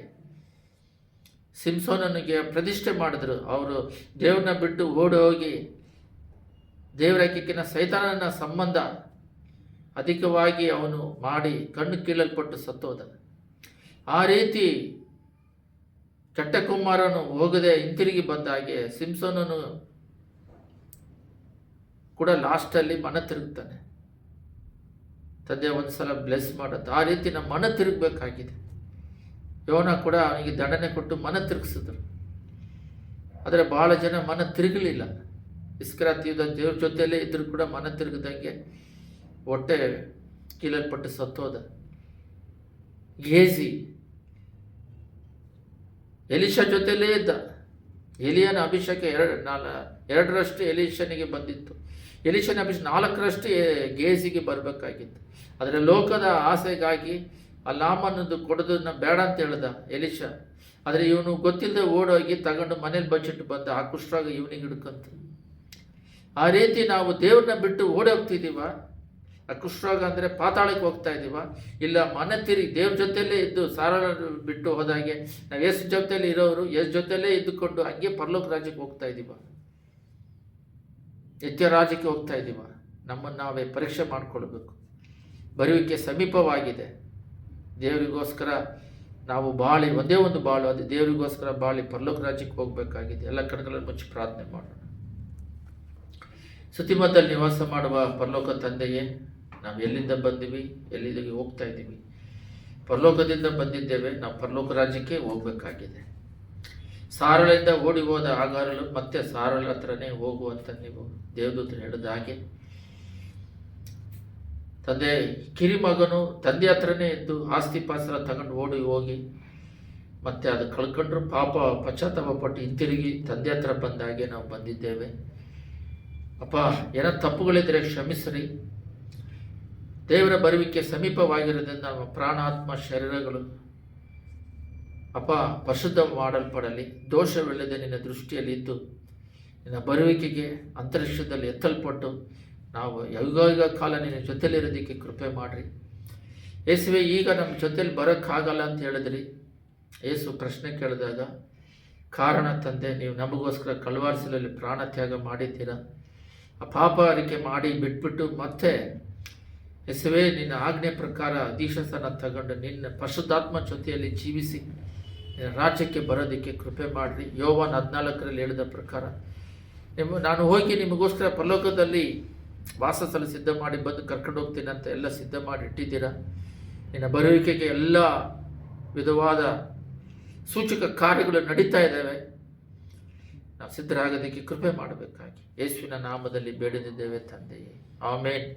ಸಿಂಸೋನನಿಗೆ ಪ್ರತಿಷ್ಠೆ ಮಾಡಿದ್ರು. ಅವರು ದೇವ್ರನ್ನ ಬಿಟ್ಟು ಓಡಿ ಹೋಗಿ ದೇವರಕ್ಕಿನ ಸೈತಾನನ ಸಂಬಂಧ ಅಧಿಕವಾಗಿ ಅವನು ಮಾಡಿ ಕಣ್ಣು ಕೀಳಲ್ಪಟ್ಟು ಸತ್ತೋದ. ಆ ರೀತಿ ಕೆಟ್ಟ ಕುಮಾರನು ಹೋಗದೆ ಹಿಂತಿರುಗಿ ಬಂದ ಹಾಗೆ ಸಿಂಸೋನನು ಕೂಡ ಲಾಸ್ಟಲ್ಲಿ ಮನ ತಿರುಗ್ತಾನೆ. ತಂದೆ ಒಂದು ಸಲ ಬ್ಲೆಸ್ ಮಾಡುತ್ತೆ. ಆ ರೀತಿ ನಮ್ಮ ಮನ ತಿರುಗಬೇಕಾಗಿದೆ. ಯೋನ ಕೂಡ ಅವನಿಗೆ ದಂಡನೆ ಕೊಟ್ಟು ಮನ ತಿರುಗಿಸಿದ್ರು. ಆದರೆ ಭಾಳ ಜನ ಮನ ತಿರುಗಲಿಲ್ಲ. ಇಸ್ಕರಿಯೋತ ದೇವ್ರ ಜೊತೆಯಲ್ಲೇ ಇದ್ರೂ ಕೂಡ ಮನ ತಿರುಗದಂಗೆ ಹೊಟ್ಟೆ ಕೀಳಲ್ಪಟ್ಟು ಸತ್ತೋದ. ಗೇಜಿ ಎಲಿಷಾ ಜೊತೆಯಲ್ಲೇ ಇದ್ದ. ಎಲಿಯನ ಅಭಿಷೇಕ 2ರಷ್ಟು ಎಲಿಷನಿಗೆ ಬಂದಿತ್ತು. ಎಲಿಷನ ಅಭಿಷೇಕ 4ರಷ್ಟು ಗೇಜಿಗೆ ಬರಬೇಕಾಗಿತ್ತು. ಆದರೆ ಲೋಕದ ಆಸೆಗಾಗಿ ಆ ಲಾಮನ್ನದು ಕೊಡೋದನ್ನ ಬೇಡ ಅಂತ ಹೇಳ್ದ ಎಲಿಷಾ. ಆದರೆ ಇವನು ಗೊತ್ತಿಲ್ಲದೆ ಓಡೋಗಿ ತಗೊಂಡು ಮನೇಲಿ ಬಚ್ಚಿಟ್ಟು ಬಂದ. ಆ ಕುಷ್ಠರೋಗ ಇವನಿಗೆ ಹಿಡ್ಕಂತ. ಆ ರೀತಿ ನಾವು ದೇವ್ರನ್ನ ಬಿಟ್ಟು ಓಡೋಗ್ತಿದ್ದೀವ. ಆ ಕುಷ್ಠರೋಗ ಅಂದರೆ ಪಾತಾಳಕ್ಕೆ ಹೋಗ್ತಾ ಇದ್ದೀವ? ಇಲ್ಲ, ಮನ ತಿರುಗಿ ದೇವ್ರ ಜೊತೆಯಲ್ಲೇ ಇದ್ದು ಸಾರಳ ಬಿಟ್ಟು ಹೋದಾಗೆ ನಾವು ಎಷ್ಟು ಜೊತೆಯಲ್ಲಿ ಇರೋರು ಎಷ್ಟು ಜೊತೆಯಲ್ಲೇ ಇದ್ದುಕೊಂಡು ಹಂಗೆ ಪರಲೋಕ ರಾಜ್ಯಕ್ಕೆ ಹೋಗ್ತಾ ಇದ್ದೀವ, ನಿತ್ಯ ರಾಜ್ಯಕ್ಕೆ ಹೋಗ್ತಾ ಇದ್ದೀವ? ನಮ್ಮನ್ನು ನಾವೇ ಪರೀಕ್ಷೆ ಮಾಡಿಕೊಳ್ಬೇಕು. ಬರುವಿಕೆ ಸಮೀಪವಾಗಿದೆ. ದೇವರಿಗೋಸ್ಕರ ನಾವು ಬಾಳಿ, ಒಂದೇ ಒಂದು ಬಾಳು, ಅದು ದೇವರಿಗೋಸ್ಕರ ಬಾಳಿ ಪರಲೋಕ ರಾಜ್ಯಕ್ಕೆ ಹೋಗಬೇಕಾಗಿದೆ. ಎಲ್ಲ ಕಣ್ಗಳಲ್ಲಿ ಮುಚ್ಚಿ ಪ್ರಾರ್ಥನೆ ಮಾಡೋಣ. ಸ್ತುತಿಮಂದಲ್ಲಿ ನಿವಾಸ ಮಾಡುವ ಪರಲೋಕ ತಂದೆಯೇ, ನಾವು ಎಲ್ಲಿಂದ ಬಂದಿವಿ, ಎಲ್ಲಿಗೆ ಹೋಗ್ತಾ ಇದ್ದೀವಿ? ಪರಲೋಕದಿಂದ ಬಂದಿದ್ದೇವೆ. ನಾವು ಪರಲೋಕ ರಾಜ್ಯಕ್ಕೆ ಹೋಗಬೇಕಾಗಿದೆ. ಸಾರಳಿಂದ ಓಡಿ ಹೋದ ಆಗಾರಲು ಮತ್ತೆ ಸಾರಳ ಹತ್ರನೇ ಹೋಗುವಂತ ನೀವು ದೇವದೂತರು ಹೇಳಿದ ಹಾಗೆ, ತಂದೆ ಕಿರಿಮಗನು ತಂದೆ ಹತ್ರನೇ ಇದ್ದು ಆಸ್ತಿ ಪಾಸ್ತ್ರ ತಗೊಂಡು ಓಡಿ ಹೋಗಿ ಮತ್ತೆ ಅದು ಕಳ್ಕೊಂಡ್ರು ಪಾಪ ಪಶ್ಚಾತ್ತಾಪ ಪಟ್ಟು ಹಿಂತಿರುಗಿ ತಂದೆ ಹತ್ರ ಬಂದ ಹಾಗೆ ನಾವು ಬಂದಿದ್ದೇವೆ. ಅಪ್ಪ, ಏನೋ ತಪ್ಪುಗಳಿದ್ರೆ ಕ್ಷಮಿಸ್ರಿ. ದೇವರ ಬರುವಿಕೆ ಸಮೀಪವಾಗಿರೋದ್ರಿಂದ ನಮ್ಮ ಪ್ರಾಣಾತ್ಮ ಶರೀರಗಳು ಅಪ್ಪ ಪರಿಶುದ್ಧ ಮಾಡಲ್ಪಡಲಿ. ದೋಷವಿಲ್ಲದೆ ನಿನ್ನ ದೃಷ್ಟಿಯಲ್ಲಿ ಇದ್ದು ನಿನ್ನ ಬರುವಿಕೆಗೆ ಅಂತರಿಕ್ಷದಲ್ಲಿ ಎತ್ತಲ್ಪಟ್ಟು ನಾವು ಯುಗ ಕಾಲ ನಿನ್ನ ಜೊತೆಲಿರೋದಕ್ಕೆ ಕೃಪೆ ಮಾಡಿರಿ. ಯೇಸುವೆ, ಈಗ ನಮ್ಮ ಜೊತೆಲಿ ಬರೋಕ್ಕಾಗಲ್ಲ ಅಂತ ಹೇಳಿದ್ರಿ. ಯೇಸು ಪ್ರಶ್ನೆ ಕೇಳಿದಾಗ ಕಾರಣ ತಂದೆ, ನೀವು ನಮಗೋಸ್ಕರ ಕಲ್ವಾರಿಸಲಲ್ಲಿ ಪ್ರಾಣ ತ್ಯಾಗ ಮಾಡಿದ್ದೀರಾ. ಆ ಪಾಪ ಅರಿಕೆ ಮಾಡಿ ಬಿಟ್ಬಿಟ್ಟು ಮತ್ತೆ ಯೇಸುವೆ ನಿನ್ನ ಆಜ್ಞೆ ಪ್ರಕಾರ ದೀಕ್ಷಾಸನ ತಗೊಂಡು ನಿನ್ನ ಪರಿಶುದ್ಧಾತ್ಮ ಜೊತೆಯಲ್ಲಿ ಜೀವಿಸಿ ನಿನ್ನ ರಾಜ್ಯಕ್ಕೆ ಬರೋದಕ್ಕೆ ಕೃಪೆ ಮಾಡಿರಿ. ಯೋವಾನ್ 14ರಲ್ಲಿ ಹೇಳಿದ ಪ್ರಕಾರ ನಾನು ಹೋಗಿ ನಿಮಗೋಸ್ಕರ ಪರಲೋಕದಲ್ಲಿ ವಾಸಸ್ಥಳ ಸಿದ್ಧ ಮಾಡಿ ಬಂದು ಕರ್ಕೊಂಡು ಹೋಗ್ತೀನಿ ಅಂತ ಎಲ್ಲ ಸಿದ್ಧ ಮಾಡಿ ಇಟ್ಟಿದ್ದೀರಾ. ನಿನ್ನ ಬರುವಿಕೆಗೆ ಎಲ್ಲ ವಿಧವಾದ ಸೂಚಕ ಕಾರ್ಯಗಳು ನಡೀತಾ ಇದ್ದಾವೆ. ನಾವು ಸಿದ್ಧರಾಗೋದಕ್ಕೆ ಕೃಪೆ ಮಾಡಬೇಕಾಗಿ ಯೇಸುವಿನ ನಾಮದಲ್ಲಿ ಬೇಡದಿದ್ದೇವೆ ತಂದೆಯೇ, ಆಮೇನ್.